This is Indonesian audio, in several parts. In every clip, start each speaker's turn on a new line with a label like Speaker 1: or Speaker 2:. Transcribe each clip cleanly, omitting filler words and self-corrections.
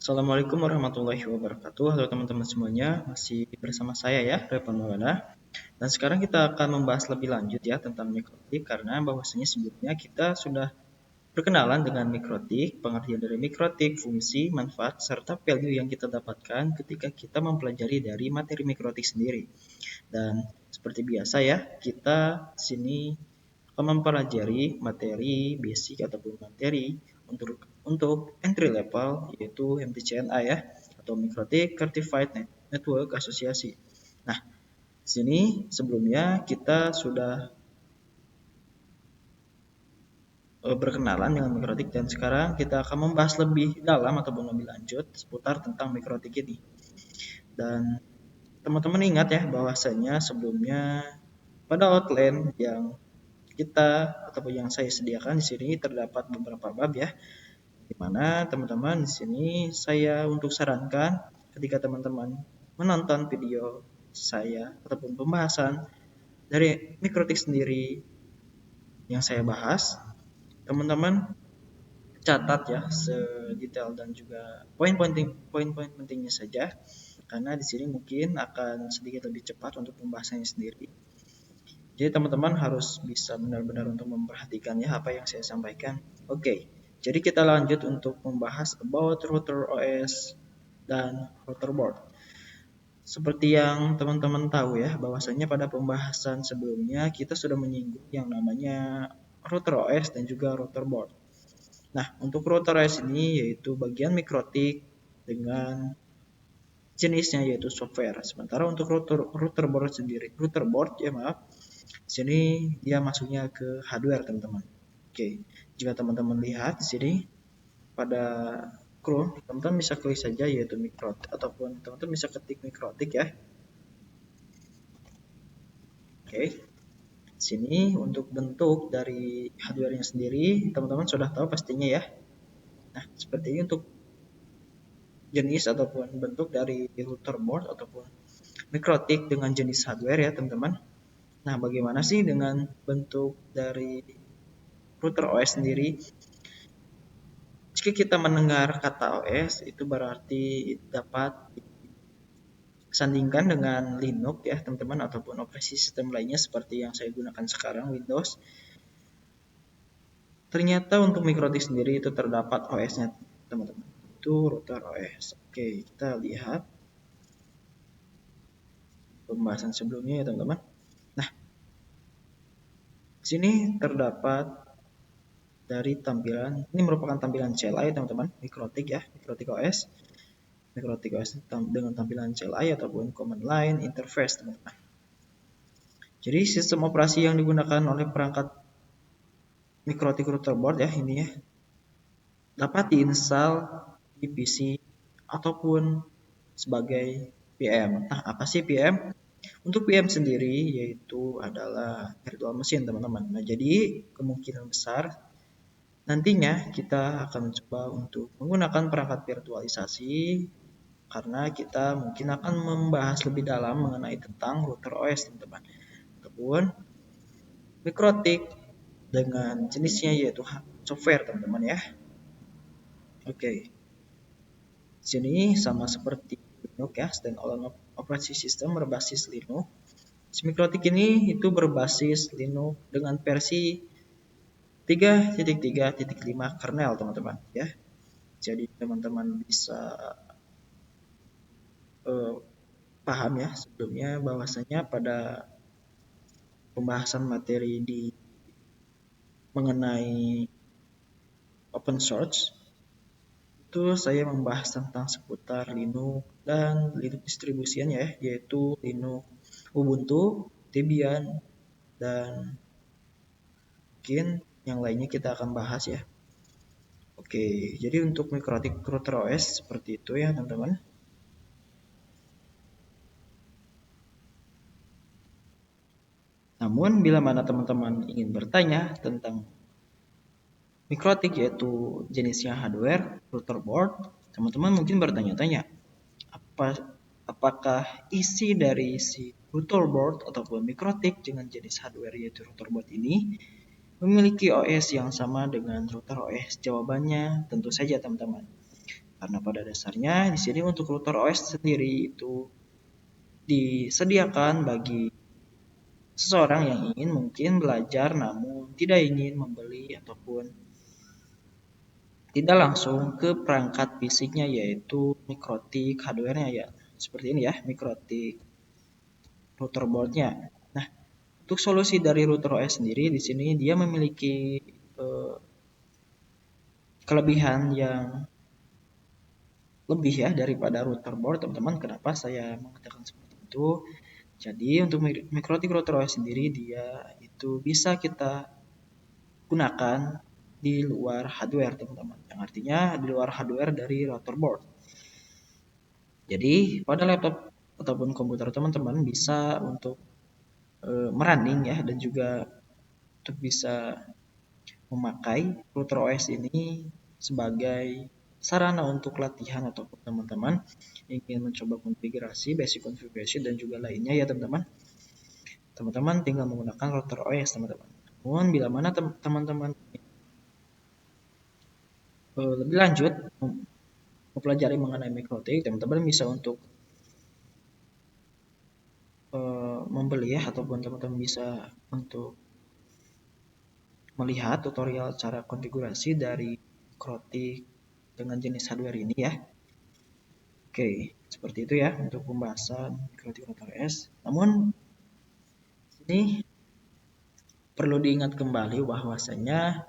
Speaker 1: Assalamualaikum warahmatullahi wabarakatuh. Halo teman-teman semuanya, masih bersama saya ya, Revan Maulana. Dan sekarang kita akan membahas lebih lanjut ya tentang mikrotik karena bahwasanya sebelumnya kita sudah berkenalan dengan mikrotik, pengertian dari mikrotik, fungsi, manfaat, serta value yang kita dapatkan ketika kita mempelajari dari materi mikrotik sendiri. Dan seperti biasa ya, kita sini akan mempelajari materi basic ataupun materi untuk entry level yaitu MTCNA ya atau Mikrotik Certified Network Association. Nah, sini sebelumnya kita sudah berkenalan dengan mikrotik dan sekarang kita akan membahas lebih dalam ataupun lebih lanjut seputar tentang mikrotik ini. Dan teman-teman ingat ya bahwasanya sebelumnya pada outline yang kita ataupun yang saya sediakan di sini terdapat beberapa bab ya, di mana teman-teman di sini saya untuk sarankan ketika teman-teman menonton video saya ataupun pembahasan dari mikrotik sendiri yang saya bahas, teman-teman catat ya sedetail dan juga poin-poin pentingnya saja, karena di sini mungkin akan sedikit lebih cepat untuk pembahasannya sendiri. Jadi teman-teman harus bisa benar-benar untuk memperhatikan ya apa yang saya sampaikan. Oke, jadi kita lanjut untuk membahas about router OS dan router board. Seperti yang teman-teman tahu ya, bahwasanya pada pembahasan sebelumnya kita sudah menyinggung yang namanya router OS dan juga router board. Nah, untuk router OS ini yaitu bagian mikrotik dengan jenisnya yaitu software. Sementara untuk router board sendiri, router board ya maaf, sini dia masuknya ke hardware teman-teman. Oke, jika teman-teman lihat di sini pada Chrome, teman-teman bisa klik saja yaitu mikrotik ataupun teman-teman bisa ketik mikrotik ya. Oke, sini untuk bentuk dari hardware-nya sendiri teman-teman sudah tahu pastinya ya. Nah, seperti ini untuk jenis ataupun bentuk dari router board ataupun mikrotik dengan jenis hardware ya teman-teman. Nah, bagaimana sih dengan bentuk dari router OS sendiri? Jika kita mendengar kata OS, itu berarti dapat disandingkan dengan Linux ya teman-teman, ataupun operasi sistem lainnya seperti yang saya gunakan sekarang, Windows. Ternyata untuk mikrotik sendiri itu terdapat OS-nya teman-teman. Itu router OS. Oke, kita lihat pembahasan sebelumnya ya teman-teman. Nah, sini terdapat dari tampilan, ini merupakan tampilan CLI teman-teman, mikrotik ya, mikrotik OS dengan tampilan CLI ataupun command line interface teman-teman. Jadi sistem operasi yang digunakan oleh perangkat mikrotik router board ya ini ya dapat diinstal di PC ataupun sebagai VM. Nah, apa sih VM? Untuk VM sendiri yaitu adalah virtual machine teman-teman. Nah, jadi kemungkinan besar nantinya kita akan mencoba untuk menggunakan perangkat virtualisasi karena kita mungkin akan membahas lebih dalam mengenai tentang router OS teman-teman ataupun mikrotik dengan jenisnya yaitu software teman-teman ya. Oke, sini sama seperti Linux ya, standalone operasi sistem berbasis Linux. Mikrotik ini itu berbasis Linux dengan versi 3.3.5 kernel teman-teman ya. Jadi teman-teman bisa paham ya sebelumnya bahwasanya pada pembahasan materi di mengenai open source itu saya membahas tentang seputar Linux dan Linux distribusiannya ya, yaitu Linux Ubuntu, Debian, dan mungkin yang lainnya kita akan bahas ya. Oke, jadi untuk mikrotik router OS seperti itu ya teman-teman. Namun bila mana teman-teman ingin bertanya tentang mikrotik yaitu jenisnya hardware, router board, teman-teman mungkin bertanya-tanya apakah isi dari si router board ataupun mikrotik dengan jenis hardware yaitu router board ini memiliki OS yang sama dengan router OS? Jawabannya tentu saja teman-teman. Karena pada dasarnya di sini untuk router OS sendiri itu disediakan bagi seseorang yang ingin mungkin belajar namun tidak ingin membeli ataupun tidak langsung ke perangkat fisiknya, yaitu mikrotik hardware-nya ya. Seperti ini ya, mikrotik router board-nya. Nah, untuk solusi dari router OS sendiri di sini dia memiliki eh, kelebihan yang lebih ya daripada router board, teman-teman. Kenapa saya mengatakan seperti itu? Jadi untuk mikrotik router OS sendiri dia itu bisa kita gunakan di luar hardware, teman-teman. Yang artinya di luar hardware dari router board. Jadi pada laptop ataupun komputer teman-teman bisa untuk merunning ya, dan juga untuk bisa memakai router OS ini sebagai sarana untuk latihan ataupun teman-teman ingin mencoba konfigurasi, basic configuration dan juga lainnya ya teman-teman. Teman-teman tinggal menggunakan router OS teman-teman. Namun bila mana teman-teman lebih lanjut mempelajari mengenai mikrotik, teman-teman bisa untuk membeli ya, ataupun teman-teman bisa untuk melihat tutorial cara konfigurasi dari mikrotik dengan jenis hardware ini ya. Oke, seperti itu ya untuk pembahasan mikrotik router OS. Namun ini perlu diingat kembali bahwasanya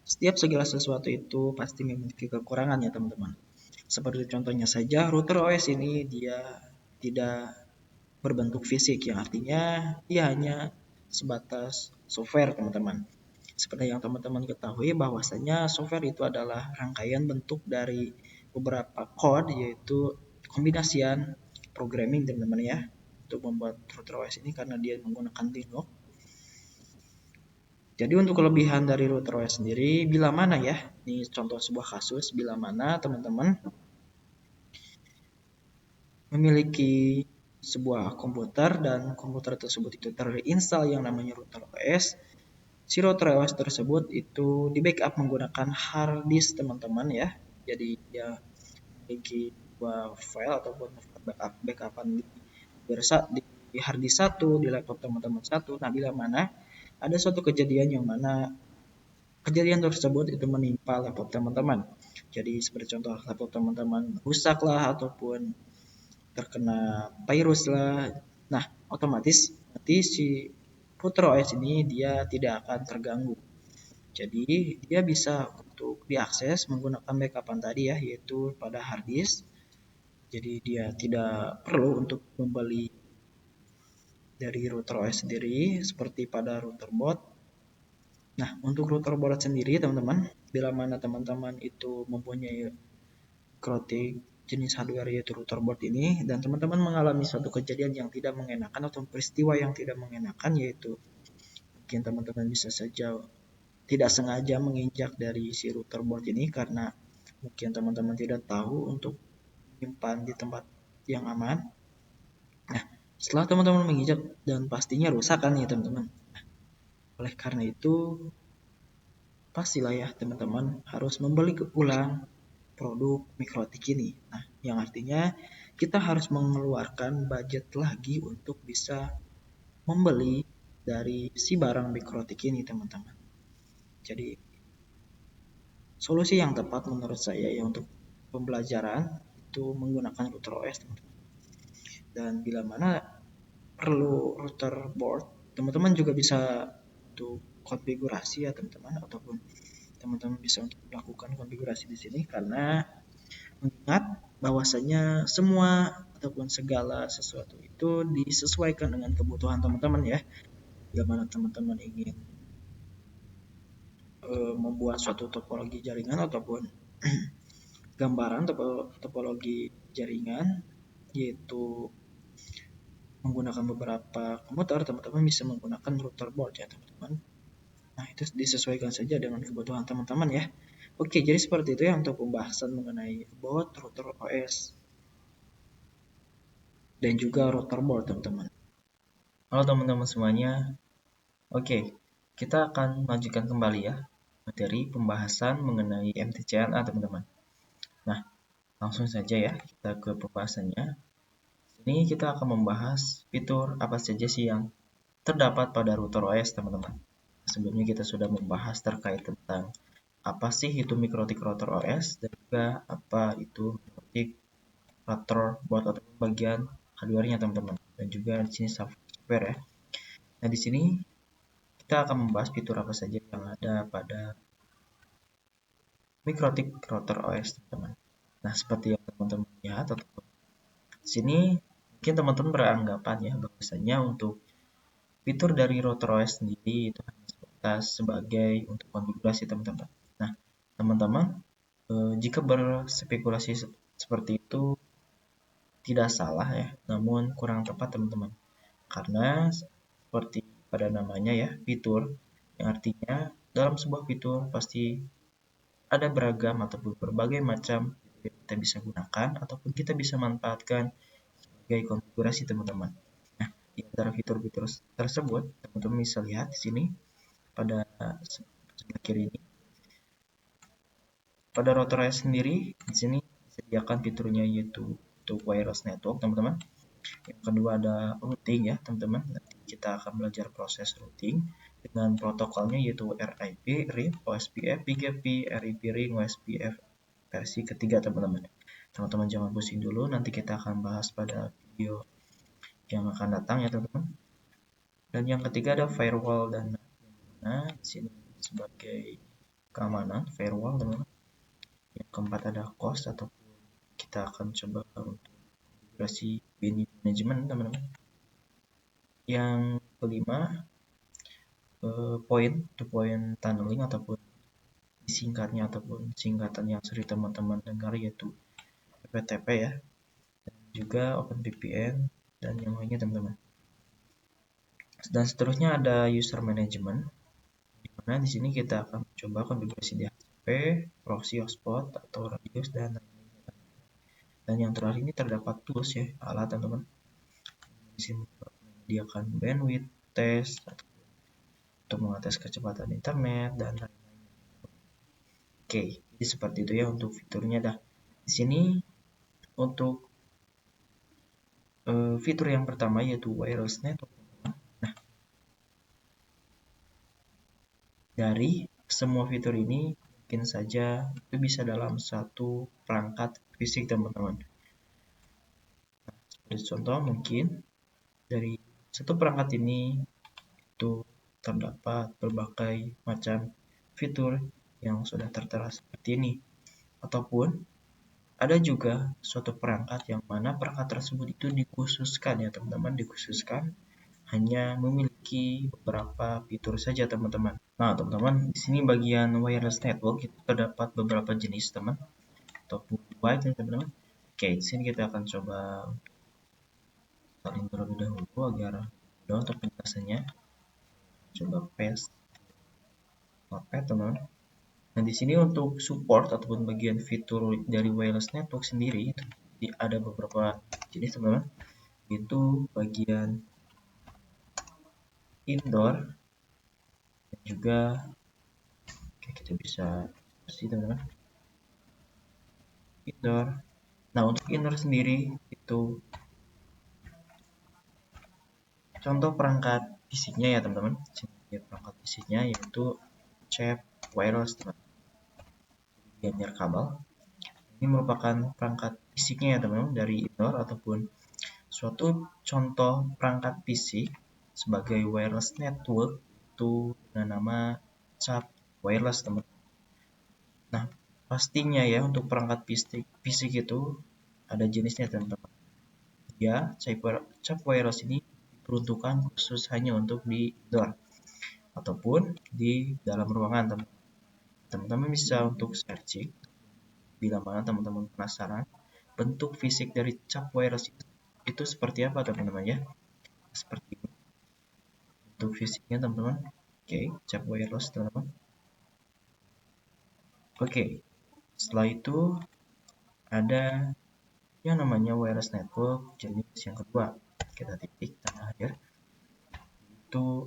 Speaker 1: setiap segala sesuatu itu pasti memiliki kekurangan ya teman-teman. Seperti contohnya saja router OS ini dia tidak berbentuk fisik, yang artinya dia hanya sebatas software teman-teman. Seperti yang teman-teman ketahui bahwasanya software itu adalah rangkaian bentuk dari beberapa code, yaitu kombinasian programming teman-teman ya, untuk membuat router OS ini karena dia menggunakan Linux. Jadi untuk kelebihan dari router OS sendiri, bila mana ya, ini contoh sebuah kasus, bila mana teman-teman memiliki sebuah komputer dan komputer tersebut itu terinstall yang namanya router OS, si router OS tersebut itu di backup menggunakan hard disk teman-teman ya. Jadi dia memiliki sebuah file ataupun backupan di hard disk satu, di laptop teman-teman satu. Nah, bila mana ada suatu kejadian yang mana kejadian tersebut itu menimpa laptop teman-teman. Jadi seperti contoh laptop teman-teman rusak lah ataupun terkena virus lah. Nah, otomatis nanti si router OS ini dia tidak akan terganggu. Jadi dia bisa untuk diakses menggunakan backupan tadi ya, yaitu pada hard disk. Jadi dia tidak perlu untuk membeli dari router OS sendiri seperti pada router board. Nah, untuk router board sendiri teman-teman, bila mana teman-teman itu mempunyai mikrotik jenis hardware yaitu router board ini, dan teman-teman mengalami suatu kejadian yang tidak mengenakan atau peristiwa yang tidak mengenakan, yaitu mungkin teman-teman bisa saja tidak sengaja menginjak dari si router board ini karena mungkin teman-teman tidak tahu untuk menyimpan di tempat yang aman. Nah, setelah teman-teman menginjak dan pastinya rusak kan ya teman-teman. Oleh karena itu, pastilah ya teman-teman harus membeli ulang produk mikrotik ini. Nah, yang artinya kita harus mengeluarkan budget lagi untuk bisa membeli dari si barang mikrotik ini teman-teman. Jadi solusi yang tepat menurut saya ya untuk pembelajaran itu menggunakan router OS teman-teman. Dan bila mana perlu router board, teman-teman juga bisa untuk konfigurasi ya teman-teman, ataupun teman-teman bisa untuk melakukan konfigurasi di sini karena mengingat bahwasanya semua ataupun segala sesuatu itu disesuaikan dengan kebutuhan teman-teman ya. Bila mana teman-teman ingin membuat suatu topologi jaringan ataupun gambaran topologi jaringan, yaitu menggunakan beberapa komputer, teman-teman bisa menggunakan router board ya teman-teman. Nah, itu disesuaikan saja dengan kebutuhan teman-teman ya. Oke, jadi seperti itu ya untuk pembahasan mengenai board, router OS, dan juga router board teman-teman. Halo teman-teman semuanya. Oke, kita akan lanjutkan kembali ya materi pembahasan mengenai MTCNA teman-teman. Nah, Langsung saja ya kita ke pembahasannya. Ini kita akan membahas fitur apa saja sih yang terdapat pada router OS, teman-teman. Sebelumnya kita sudah membahas terkait tentang apa sih itu mikrotik router OS dan juga apa itu mikrotik motherboard atau bagian hardware-nya, teman-teman. Dan juga di sini software ya. Nah, di sini kita akan membahas fitur apa saja yang ada pada mikrotik router OS, teman-teman. Nah, seperti yang teman-teman lihat atau di sini mungkin teman-teman beranggapan ya bahwasanya untuk fitur dari router OS sendiri itu hanya sebatas sebagai untuk konfigurasi, teman-teman. Nah, teman-teman, jika berspekulasi seperti itu tidak salah ya, namun kurang tepat, teman-teman. Karena seperti pada namanya ya, fitur, yang artinya dalam sebuah fitur pasti ada beragam ataupun berbagai macam yang kita bisa gunakan ataupun kita bisa manfaatkan sebagai konfigurasi, teman-teman. Nah, di antara fitur-fitur tersebut, teman-teman bisa lihat di sini pada sebelah kiri ini. Pada router sendiri, di sini disediakan fiturnya yaitu untuk wireless network, teman-teman. Yang kedua ada routing ya, teman-teman. Nanti kita akan belajar proses routing dengan protokolnya yaitu RIP, RIP, OSPF, PGP, RIP ring, OSPF versi ketiga, teman-teman. Teman-teman jangan pusing dulu, nanti kita akan bahas pada video yang akan datang ya, teman-teman. Dan yang ketiga ada firewall dan di sini sebagai keamanan firewall, teman-teman. Yang keempat ada cost ataupun kita akan coba untuk konfigurasi BNB management, teman-teman. Yang kelima point to point tunneling ataupun singkatnya ataupun singkatan yang sering teman-teman dengar yaitu FTP ya, dan juga OpenVPN dan yang lainnya, teman-teman. Dan seterusnya ada user management, di mana di sini kita akan coba konfigurasi DHCP, proxy hotspot atau radius dan lain-lainnya. Dan yang terakhir ini terdapat tools ya, alat, teman-teman. Di sini menyediakan bandwidth, test untuk mengetes kecepatan internet dan lain-lain. Oke, jadi seperti itu ya untuk fiturnya dah. Di sini untuk fitur yang pertama yaitu wireless network. Nah, dari semua fitur ini mungkin saja itu bisa dalam satu perangkat fisik, teman-teman. Nah, seperti contoh mungkin dari satu perangkat ini itu terdapat berbagai macam fitur yang sudah tertera seperti ini. Ataupun ada juga suatu perangkat yang mana perangkat tersebut itu dikhususkan ya, teman-teman, dikhususkan hanya memiliki beberapa fitur saja, teman-teman. Nah, teman-teman, di sini bagian wireless network itu terdapat beberapa jenis, teman, ataupun wide, teman-teman. Oke, di sini kita akan coba salin terlebih dahulu agar mudah untuk penjelasannya. Coba paste notepad, teman-teman. Nah, di sini untuk support ataupun bagian fitur dari wireless network sendiri itu ada beberapa jenis, teman-teman. Itu bagian indoor dan juga kita bisa bersih, teman-teman, indoor. Nah, untuk indoor sendiri itu contoh perangkat fisiknya ya, teman-teman. Perangkat fisiknya yaitu chip wireless, teman-teman. Linear kabel. Ini merupakan perangkat fisiknya ya, teman-teman, dari indoor ataupun suatu contoh perangkat fisik sebagai wireless network itu dengan nama cap wireless, teman-teman. Nah, pastinya ya untuk perangkat fisik itu ada jenisnya, teman-teman. Ya, cap wireless ini diperuntukkan khusus hanya untuk di indoor ataupun di dalam ruangan, teman-teman. Teman-teman bisa untuk searching bila mana teman-teman penasaran bentuk fisik dari cap wireless itu seperti apa, teman-teman ya. Seperti ini bentuk fisiknya, teman-teman. Oke, cap wireless, teman-teman. Oke, setelah itu ada yang namanya wireless network jenis yang kedua. Kita titik tanda akhir. Itu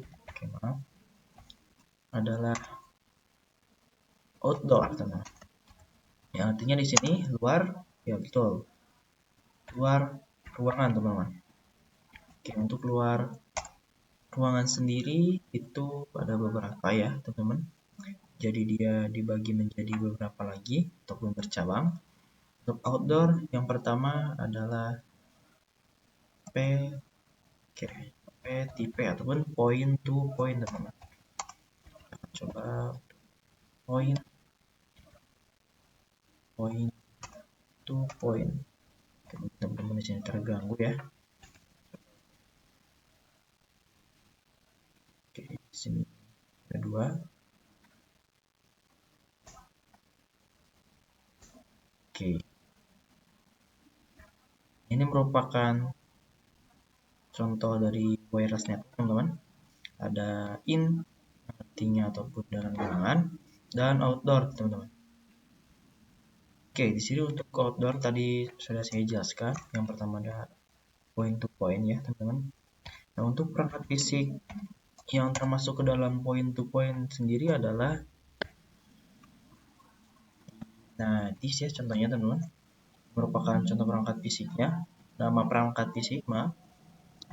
Speaker 1: adalah outdoor, teman-teman. Yang artinya di sini luar Ya betul, luar ruangan teman-teman. Oke, untuk luar ruangan sendiri itu ada beberapa ya teman-teman. Jadi dia dibagi menjadi beberapa lagi ataupun bercabang. Untuk outdoor yang pertama adalah P, oke, PTP ataupun point to point teman-teman. Coba point to point. Teman-teman di sini terganggu ya. Oke, di sini ada dua. Oke. Ini merupakan contoh dari wireless network, teman-teman. Ada in artinya ataupun dalam ruangan dan outdoor, teman-teman. Oke, di sini untuk outdoor tadi sudah saya jelaskan. Yang pertama ada point to point ya, teman-teman. Nah, untuk perangkat fisik yang termasuk ke dalam point to point sendiri adalah disk ya, contohnya teman-teman. Merupakan contoh perangkat fisiknya. Nama perangkat fisik,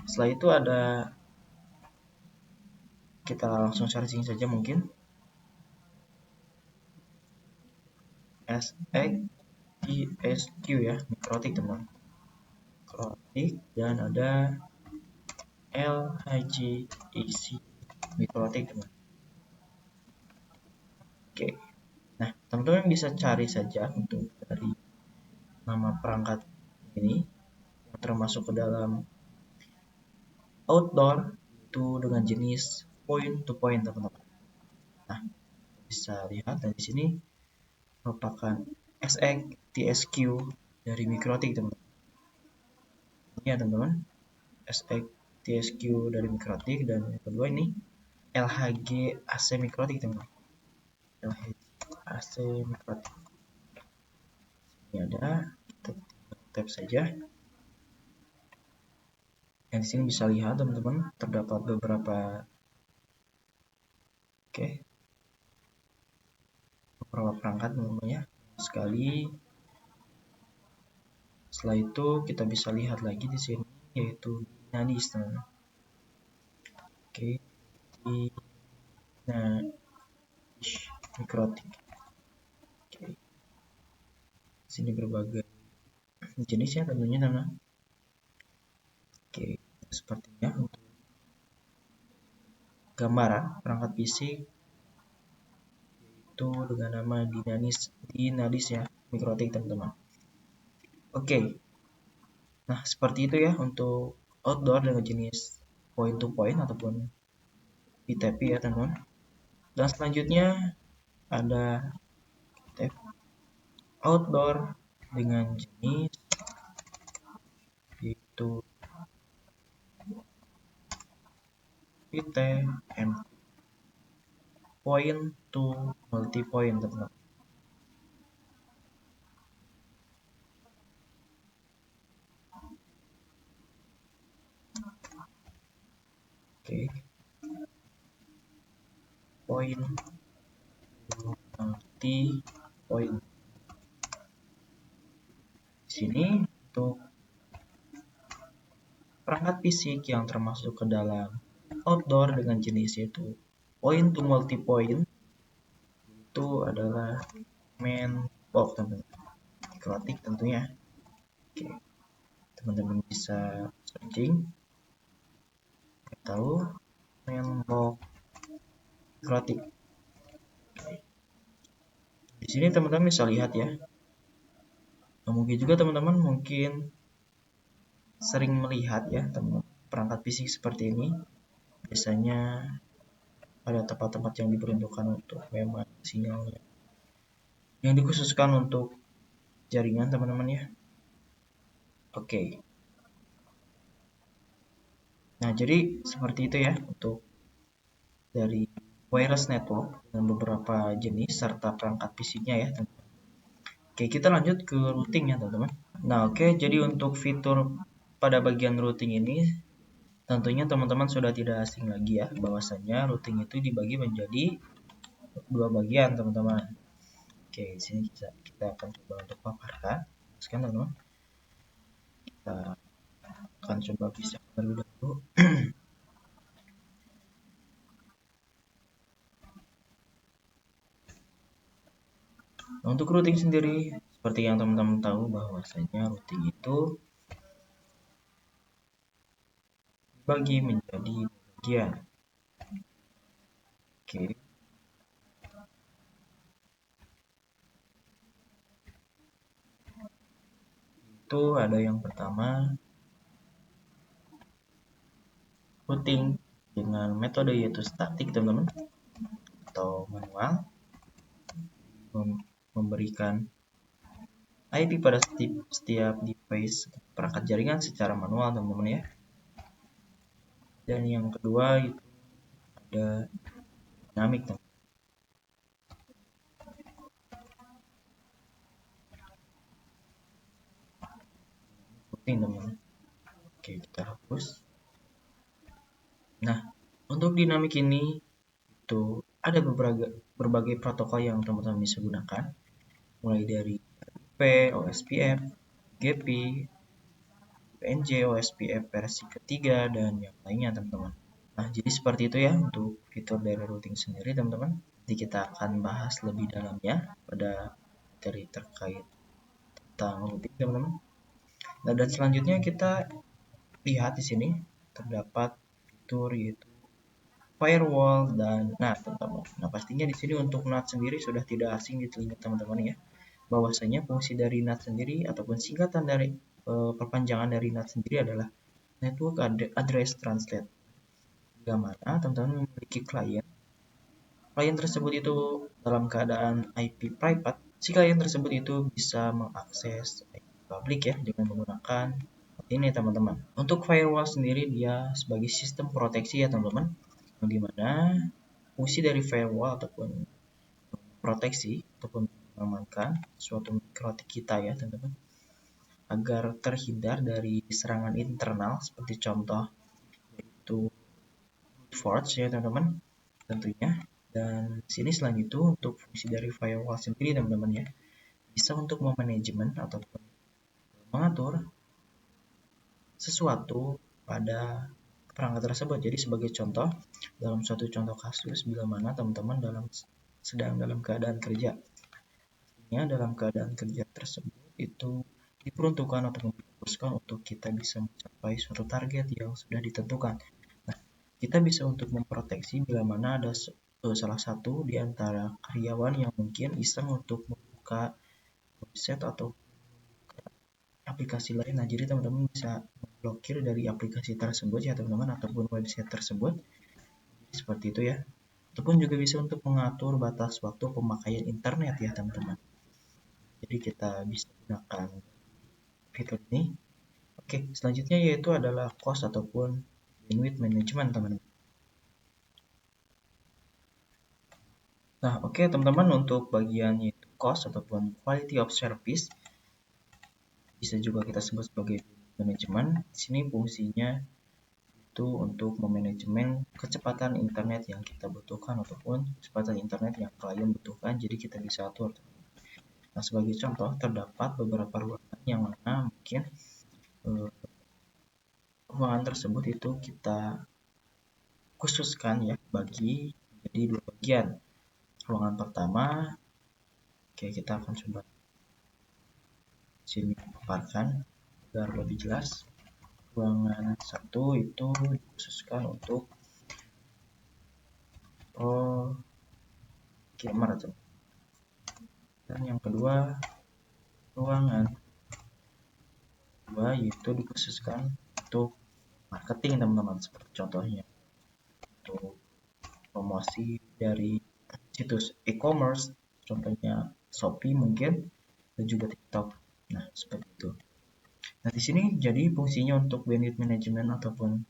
Speaker 1: setelah itu ada, kita langsung searching saja mungkin, SXTSQ ya, mikrotik teman. Mikrotik, dan ada LHGEC mikrotik teman. Oke, nah teman-teman bisa cari saja untuk dari nama perangkat ini yang termasuk ke dalam outdoor itu dengan jenis point to point teman-teman. Nah, bisa lihat dari sini merupakan SXTSQ dari mikrotik teman-teman. Ini ya teman-teman, SXTSQ dari mikrotik, dan yang kedua ini LHG AC mikrotik teman-teman. LHG AC mikrotik. Ini ada, kita tap saja. Yang di sini bisa lihat teman-teman, terdapat beberapa beberapa perangkat namanya sekali. Setelah itu kita bisa lihat lagi di sini yaitu Dynadis teman-teman. Oke, Dynadis mikrotik. Oke. Di sini berbagai jenisnya tentunya teman-teman. Oke, sepertinya untuk gambaran perangkat fisik itu dengan nama Dynadis ya, mikrotik teman-teman. Oke. Nah, seperti itu ya untuk outdoor dengan jenis point to point ataupun PTP ya teman-teman. Dan selanjutnya ada outdoor dengan jenis yaitu PTM, point to multi point teman-teman. Oke, point to multi point. Di sini untuk perangkat fisik yang termasuk ke dalam outdoor dengan jenis yaitu point to multi point itu adalah main box teman-teman, mikrotik tentunya. Oke, teman-teman bisa searching tahu main box mikrotik. Di sini teman-teman bisa lihat ya. Nah, mungkin juga teman-teman mungkin sering melihat ya teman perangkat fisik seperti ini. Biasanya ada tempat-tempat yang diperuntukkan untuk memang sinyalnya yang dikhususkan untuk jaringan teman-teman ya. Oke. Nah, jadi seperti itu ya untuk dari wireless network dengan beberapa jenis serta perangkat fisiknya ya teman-teman. Oke, kita lanjut ke routing ya teman-teman. Nah, oke, jadi untuk fitur pada bagian routing ini tentunya teman-teman sudah tidak asing lagi ya, bahwasanya routing itu dibagi menjadi dua bagian teman-teman. Oke, di sini kita akan coba untuk paparkan. jelaskan teman-teman. Kita akan coba bisa terlebih dahulu. Nah, untuk routing sendiri, seperti yang teman-teman tahu bahwasanya routing itu dibagi menjadi bagian. Oke. Itu ada yang pertama, routing dengan metode yaitu statik teman-teman, atau manual, memberikan IP pada setiap device perangkat jaringan secara manual teman-teman ya. Dan yang kedua itu ada dinamik teman-teman. Routing teman-teman. Oke, kita hapus. Nah, untuk dinamik ini itu ada berbagai protokol yang teman-teman bisa gunakan, mulai dari RDP, OSPF, GP, PNJ, OSPF versi ketiga, dan yang lainnya teman-teman. Nah, jadi seperti itu ya untuk fitur dari routing sendiri teman-teman. Nanti kita akan bahas lebih dalamnya pada materi terkait tentang routing teman-teman. Nah, dan selanjutnya kita lihat di sini terdapat fitur yaitu firewall dan NAT teman-teman. Nah, pastinya di sini untuk NAT sendiri sudah tidak asing di telinga teman-teman ya. Bahwasanya fungsi dari NAT sendiri ataupun singkatan dari perpanjangan dari NAT sendiri adalah Network Address Translate. Bila mana teman-teman memiliki klien tersebut itu dalam keadaan IP private, si klien tersebut itu bisa mengakses IP public ya dengan menggunakan ini teman-teman. Untuk firewall sendiri dia sebagai sistem proteksi ya teman-teman, yang dimana fungsi dari firewall ataupun proteksi ataupun mengamankan suatu mikrotik kita ya teman-teman, agar terhindar dari serangan internal seperti contoh yaitu brute force ya teman-teman tentunya. Dan sini selain itu untuk fungsi dari firewall sendiri teman-teman ya, bisa untuk memanajemen ataupun mengatur sesuatu pada perangkat tersebut. Jadi sebagai contoh, dalam suatu contoh kasus bila mana teman-teman sedang dalam keadaan kerja, artinya dalam keadaan kerja tersebut itu diperuntukkan atau difokuskan untuk kita bisa mencapai suatu target yang sudah ditentukan. Nah, kita bisa untuk memproteksi bila mana ada salah satu di antara karyawan yang mungkin iseng untuk membuka website atau aplikasi lain. Nah, jadi teman-teman bisa memblokir dari aplikasi tersebut ya teman-teman, ataupun website tersebut. Jadi, seperti itu ya. Ataupun juga bisa untuk mengatur batas waktu pemakaian internet ya teman-teman. Jadi kita bisa gunakan fitur ini. Oke, selanjutnya yaitu adalah cost ataupun bandwidth management teman-teman. Nah, oke teman-teman, untuk bagian yaitu cost ataupun quality of service bisa juga kita sebut sebagai manajemen. Di sini fungsinya itu untuk memanajemen kecepatan internet yang kita butuhkan ataupun kecepatan internet yang klien butuhkan. Jadi kita bisa atur. Nah, sebagai contoh terdapat beberapa ruangan yang mana mungkin ruangan tersebut itu kita khususkan ya bagi jadi dua bagian. Ruangan pertama, oke kita akan coba sini paparkan agar lebih jelas. Ruangan satu itu dikhususkan untuk gamer atau dan yang kedua ruangan kedua yaitu dikhususkan untuk marketing teman-teman, seperti contohnya untuk promosi dari situs e-commerce, contohnya Shopee mungkin, dan juga TikTok. Nah, seperti itu. Nah, di sini jadi fungsinya untuk bandwidth management ataupun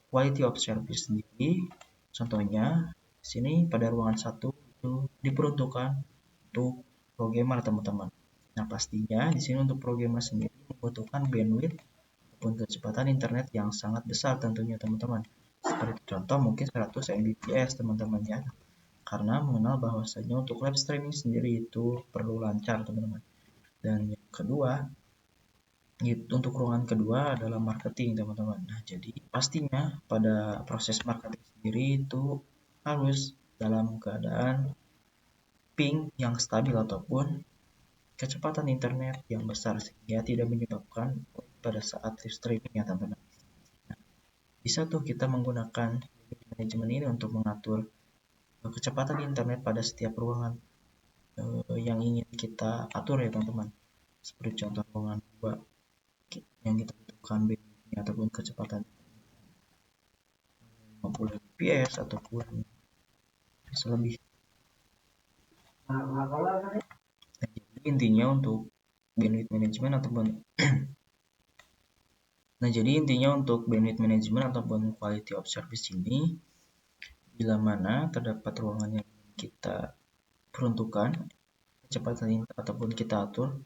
Speaker 1: quality of service sendiri. Contohnya, di sini pada ruangan satu itu diperuntukkan untuk programmer teman-teman. Nah, pastinya di sini untuk programmer sendiri membutuhkan bandwidth ataupun kecepatan internet yang sangat besar tentunya teman-teman. Seperti contoh mungkin 100 Mbps teman-teman ya. Karena mengenal bahwasanya untuk live streaming sendiri itu perlu lancar teman-teman. Dan yang kedua, Untuk ruangan kedua adalah marketing, teman-teman. Nah, jadi pastinya pada proses marketing sendiri itu harus dalam keadaan ping yang stabil ataupun kecepatan internet yang besar sehingga tidak menyebabkan pada saat live streaming ya, teman-teman. Nah, bisa tuh kita menggunakan manajemen ini untuk mengatur kecepatan internet pada setiap ruangan yang ingin kita atur ya, teman-teman. Seperti contoh ruangan 2 yang kita butuhkan bandwidth ataupun kecepatan 50 fps ataupun bisa lebih. Nah, jadi intinya untuk bandwidth management ataupun bandwidth management ataupun quality of service ini, bila mana terdapat ruangan yang kita peruntukkan kecepatan ataupun kita atur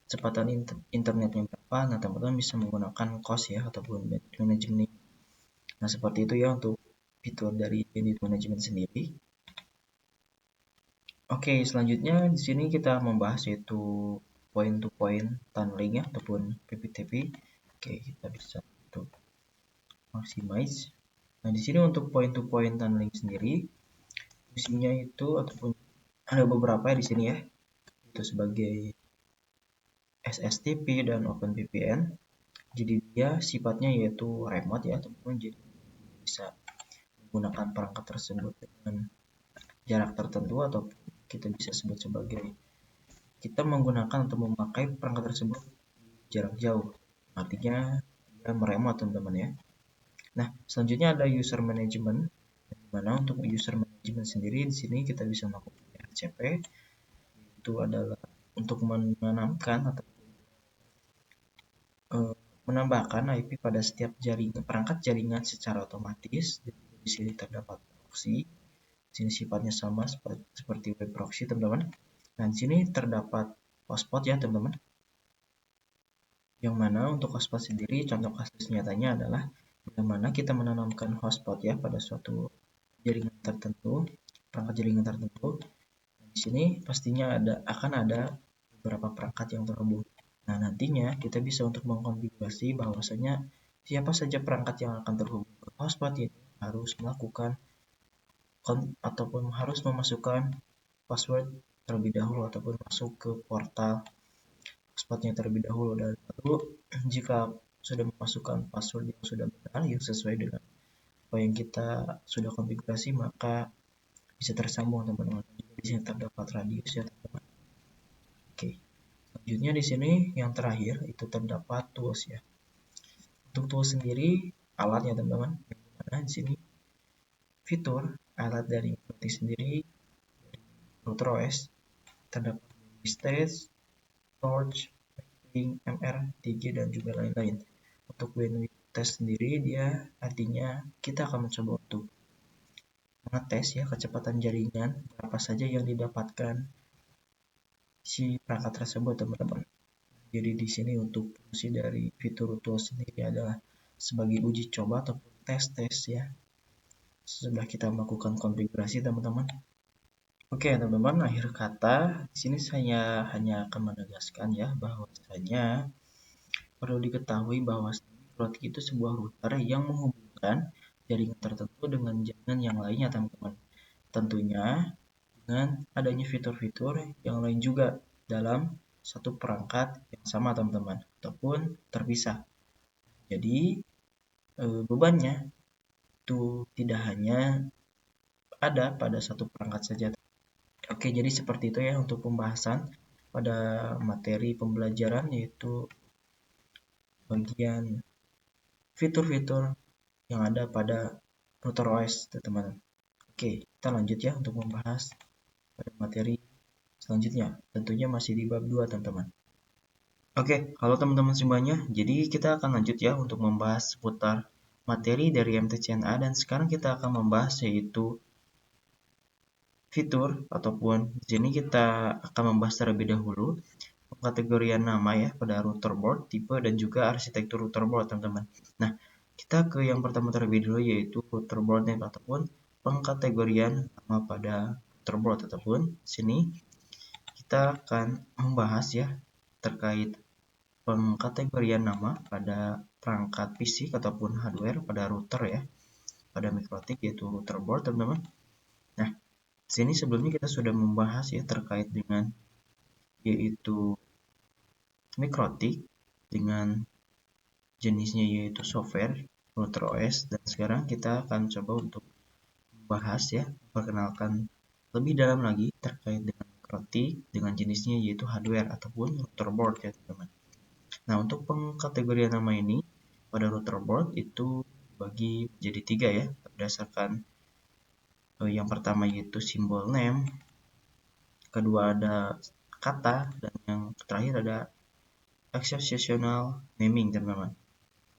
Speaker 1: kecepatan internetnya berapa, nah teman-teman bisa menggunakan cost ya ataupun bandwidth management. Nah, seperti itu ya untuk fitur dari bandwidth management sendiri. Oke, selanjutnya di sini kita membahas yaitu point to point tunneling ya ataupun PPTP. Oke, kita bisa untuk maximize. Nah, di sini untuk point to point tunneling sendiri fungsinya itu ataupun ada beberapa di sini ya. Itu sebagai SSTP dan OpenVPN. Jadi dia sifatnya yaitu remote ya teman-teman. Jadi bisa menggunakan perangkat tersebut dengan jarak tertentu atau kita bisa sebut sebagai kita menggunakan atau memakai perangkat tersebut jarak jauh. Artinya dia meremote teman-teman ya. Nah, selanjutnya ada user management. Di mana untuk user management sendiri di sini kita bisa melakukan RCP. Itu adalah untuk menanamkan atau menambahkan IP pada setiap perangkat jaringan secara otomatis. Di sini terdapat proxy. Di sini sifatnya sama seperti web proxy, teman-teman. Nah, di sini terdapat hotspot ya, teman-teman. Yang mana untuk hotspot sendiri, contoh kasus nyatanya adalah bagaimana kita menanamkan hotspot ya pada suatu jaringan tertentu, perangkat jaringan tertentu. Di sini pastinya akan ada beberapa perangkat yang terhubung. Nah, nantinya kita bisa untuk mengkonfigurasi bahwasanya siapa saja perangkat yang akan terhubung ke hotspot ini harus melakukan ataupun harus memasukkan password terlebih dahulu ataupun masuk ke portal hotspotnya terlebih dahulu, dan lalu jika sudah memasukkan password yang sudah benar yang sesuai dengan apa yang kita sudah konfigurasi, maka bisa tersambung teman-teman. Di sini terdapat radius ya teman-teman. Oke. Selanjutnya di sini yang terakhir itu terdapat tools ya. Untuk tools sendiri alatnya teman-teman. Nah, di sini fitur alat dari Microtik sendiri dari router OS terdapat stage, torch, ping, MR, TG dan juga lain-lain. Untuk bandwidth test sendiri dia artinya kita akan mencoba untuk mengetes ya kecepatan jaringan berapa saja yang didapatkan si perangkat tersebut teman-teman. Jadi di sini untuk fungsi dari fitur tools sendiri adalah sebagai uji coba ataupun tes ya setelah kita melakukan konfigurasi teman-teman. Oke teman-teman, akhir kata di sini saya hanya akan menegaskan ya bahwasanya perlu diketahui bahwa Microtik itu sebuah router yang menghubungkan jaringan tertentu dengan jaringan yang lainnya teman-teman. Tentunya dengan adanya fitur-fitur yang lain juga dalam satu perangkat yang sama teman-teman ataupun terpisah. Jadi bebannya itu tidak hanya ada pada satu perangkat saja. Oke, jadi seperti itu ya untuk pembahasan pada materi pembelajaran yaitu bagian fitur-fitur yang ada pada router OS teman-teman. Oke, kita lanjut ya untuk membahas pada materi selanjutnya. Tentunya masih di bab 2 teman-teman. Oke, kalau teman-teman semuanya, jadi kita akan lanjut ya untuk membahas seputar materi dari MTCNA dan sekarang kita akan membahas yaitu fitur ataupun di sini kita akan membahas terlebih dahulu pengkategorian nama ya pada router board, tipe dan juga arsitektur router board teman-teman. Nah, kita ke yang pertama terlebih dulu yaitu router board name ataupun pengkategorian nama pada router board ataupun sini kita akan membahas ya terkait pengkategorian nama pada perangkat fisik ataupun hardware pada router ya, pada mikrotik yaitu router board teman-teman. Nah, sini sebelumnya kita sudah membahas ya terkait dengan yaitu mikrotik dengan jenisnya yaitu software router OS, dan sekarang kita akan coba untuk membahas ya, memperkenalkan lebih dalam lagi terkait dengan mikrotik dengan jenisnya yaitu hardware ataupun router board ya teman-teman. Nah, untuk pengkategorian nama ini pada router board itu bagi menjadi 3 ya, berdasarkan yang pertama yaitu simbol name, kedua ada kata, dan yang terakhir ada exceptional naming teman-teman.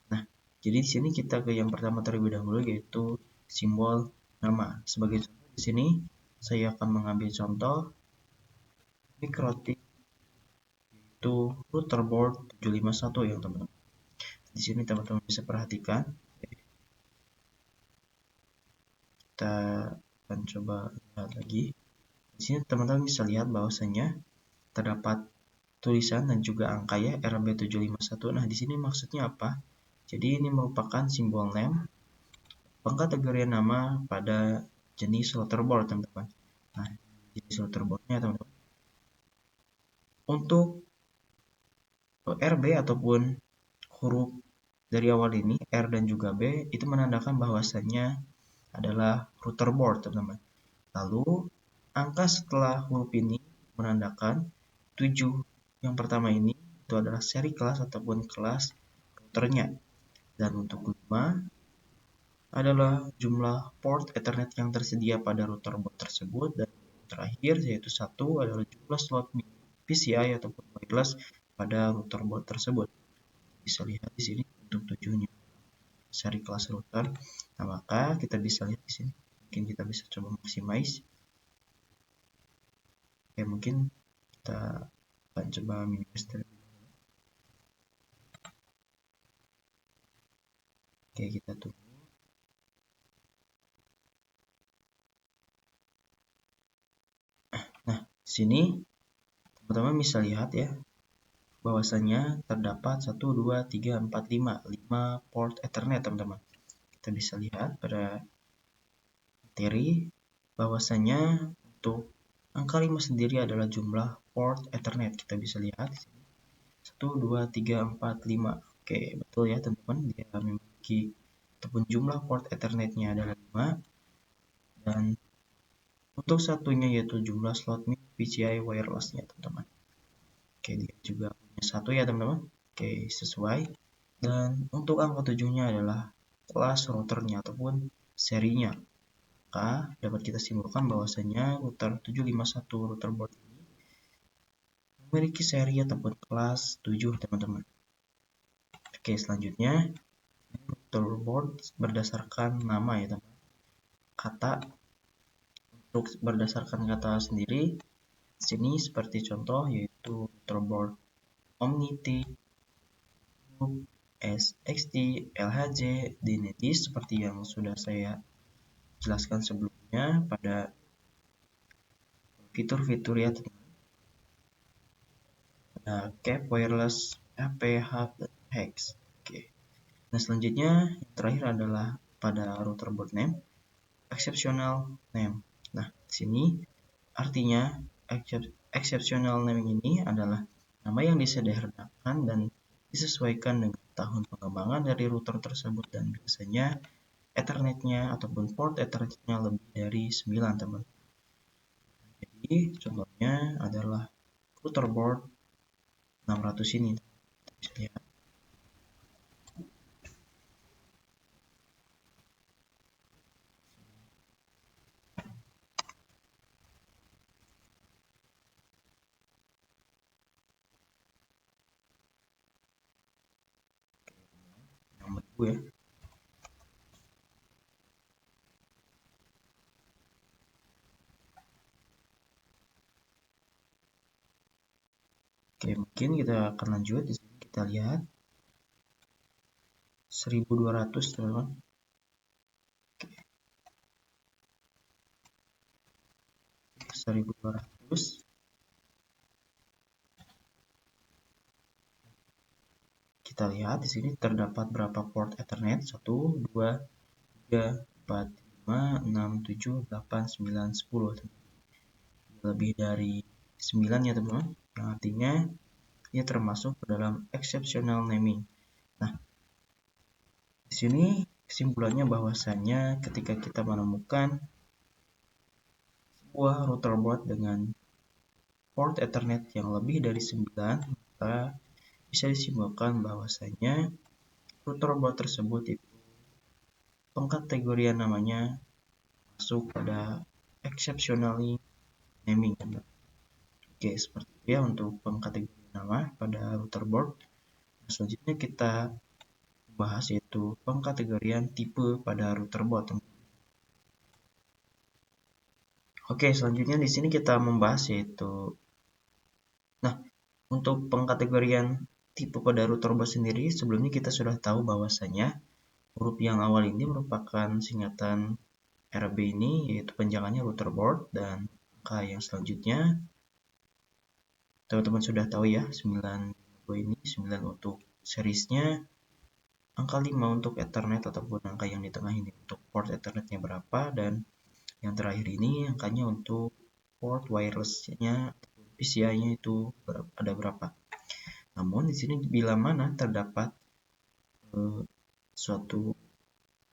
Speaker 1: Nah, jadi di sini kita ke yang pertama terlebih dahulu yaitu simbol nama. Sebagai contoh di sini saya akan mengambil contoh mikrotik yaitu router board 751 ya teman-teman. Di sini teman-teman bisa perhatikan. Kita akan coba lihat lagi. Di sini teman-teman bisa lihat bahwasanya terdapat tulisan dan juga angka ya, RB751. Nah, di sini maksudnya apa? Jadi ini merupakan simbol name pengkategorian nama pada jenis router board teman-teman. Nah, jenis router boardnya teman-teman. Untuk RB ataupun huruf dari awal ini R dan juga B itu menandakan bahwasannya adalah router board teman-teman. Lalu angka setelah huruf ini menandakan 7. Yang pertama ini itu adalah seri kelas ataupun kelas routernya. Dan untuk 5 adalah jumlah port Ethernet yang tersedia pada router board tersebut, dan terakhir yaitu 1 adalah jumlah slot PCI ataupun wireless pada router board tersebut. Bisa lihat di sini untuk 7-nya seri kelas router. Nah, maka kita bisa lihat di sini. Mungkin kita bisa coba maximize. Oke, mungkin kita akan coba minimize terlebih dahulu. Oke, kita tunggu. Nah, sini teman-teman bisa lihat ya bahwasanya terdapat 1, 2, 3, 4, 5 port Ethernet teman-teman. Kita bisa lihat pada materi bahwasanya untuk angka 5 sendiri adalah jumlah port Ethernet. Kita bisa lihat di sini 1, 2, 3, 4, 5. Oke, betul ya teman-teman, dia memiliki ataupun jumlah port Ethernetnya adalah 5, dan untuk satunya yaitu jumlah slot PCI wirelessnya teman-teman. Oke, dia juga punya 1 ya teman-teman. Oke, sesuai. Dan untuk angka 7-nya adalah kelas routernya ataupun serinya. Maka dapat kita simpulkan bahwasanya router 751 router board ini memiliki seri ataupun kelas 7 teman-teman. Oke, selanjutnya router board berdasarkan nama ya teman-teman. Kata, untuk berdasarkan kata sendiri sini seperti contoh yaitu router board Omnity, SXT, LHJ, Dynetis seperti yang sudah saya jelaskan sebelumnya pada fitur-fitur ya teman-teman. Ada cap, wireless, HP, hub, dan hex. Oke. Nah, selanjutnya yang terakhir adalah pada router board name, exceptional name. Nah, di sini artinya exceptional name ini adalah nama yang disederhanakan dan disesuaikan dengan tahun pengembangan dari router tersebut, dan biasanya Ethernetnya ataupun port Ethernetnya lebih dari 9 teman. Jadi contohnya adalah router board 600 ini. Kita bisa lihat. Nomor 2 ya. Oke, mungkin kita akan lanjut. Di sini kita lihat 1200 teman-teman. Oke. 1200. kita lihat di sini terdapat berapa port Ethernet? 1, 2, 3, 4, 5, 6, 7, 8, 9, 10. Lebih dari 9 ya teman-teman. Yang artinya ini termasuk ke dalam exceptional naming. Nah, di sini kesimpulannya bahwasanya ketika kita menemukan sebuah router board dengan port Ethernet yang lebih dari 9, maka bisa disimpulkan bahwasanya router board tersebut itu pengkategorian namanya masuk pada exceptionally naming. Oke, seperti itu ya untuk pengkategorian nama pada router board. Selanjutnya kita bahas yaitu pengkategorian tipe pada router board. Oke, selanjutnya di sini kita membahas yaitu untuk pengkategorian tipe pada router board sendiri, sebelumnya kita sudah tahu bahwasanya huruf yang awal ini merupakan singkatan RB ini, yaitu panjangannya router board, dan angka yang selanjutnya teman-teman sudah tahu ya, 9 ini 9 untuk seriesnya, angka 5 untuk Ethernet ataupun angka yang di tengah ini untuk port Ethernetnya berapa, dan yang terakhir ini angkanya untuk port wirelessnya PCI-nya itu ada berapa. Namun di sini bila mana terdapat suatu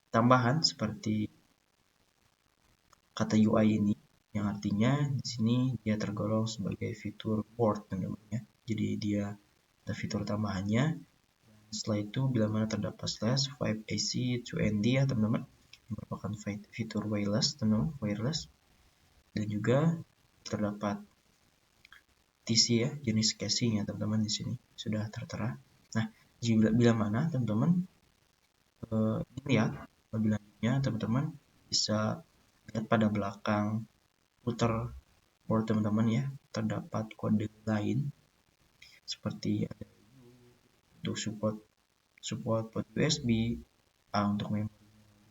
Speaker 1: tambahan seperti kata UI ini, yang artinya di sini dia tergolong sebagai fitur port teman-teman ya. Jadi dia ada fitur tambahannya. Setelah itu bila mana terdapat slash 5AC 2ND ya teman-teman, yang merupakan fitur wireless teman-teman, wireless, dan juga terdapat TC ya, jenis casing ya teman-teman, di sini sudah tertera. Nah, bila mana teman-teman lihat lebih lanjutnya, teman-teman bisa lihat pada belakang router board teman-teman ya, terdapat kode lain seperti ada untuk support port USB, A untuk memori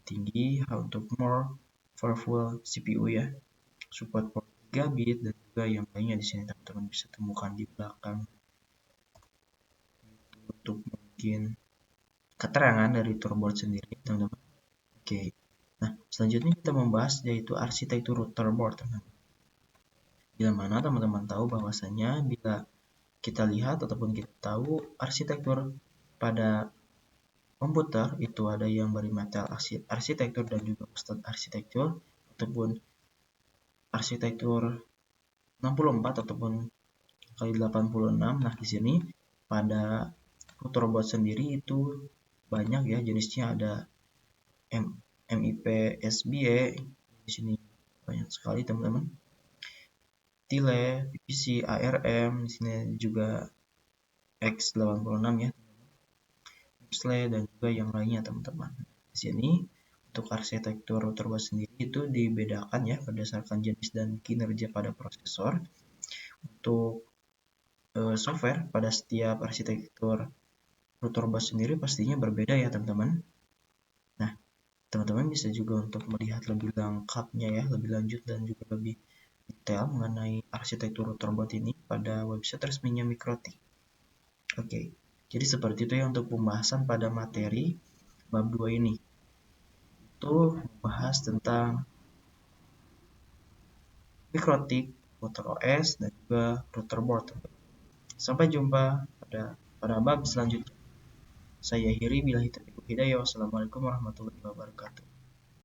Speaker 1: tinggi, H untuk more powerful CPU ya, support port 3 bit, dan juga yang lainnya di sini teman-teman bisa temukan di belakang untuk mungkin keterangan dari routerboard sendiri teman-teman. Oke, nah selanjutnya kita membahas yaitu arsitektur routerboard teman-teman. Bila mana teman-teman tahu bahwasanya bila kita lihat ataupun kita tahu arsitektur pada komputer itu ada yang berimetal arsitektur dan juga custom arsitektur ataupun arsitektur 64 ataupun kali 86. Nah, di sini pada routerboard sendiri itu banyak ya jenisnya, ada MIP SBA di sini banyak sekali teman-teman. TILE, PPC, ARM, di sini juga X86 ya. MIPSLE dan juga yang lainnya teman-teman. Di sini untuk arsitektur routerboard sendiri itu dibedakan ya berdasarkan jenis dan kinerja pada prosesor. Untuk software pada setiap arsitektur routerboard sendiri pastinya berbeda ya teman-teman. Nah, teman-teman bisa juga untuk melihat lebih lengkapnya ya, lebih lanjut dan juga lebih detail mengenai arsitektur routerboard ini pada website resminya Mikrotik. Oke, jadi seperti itu ya untuk pembahasan pada materi bab 2 ini. Itu membahas tentang Mikrotik, router OS, dan juga routerboard. Sampai jumpa pada bab selanjutnya. Saya Hiri, billahi taufiq wal hidayah. Wassalamualaikum warahmatullahi wabarakatuh.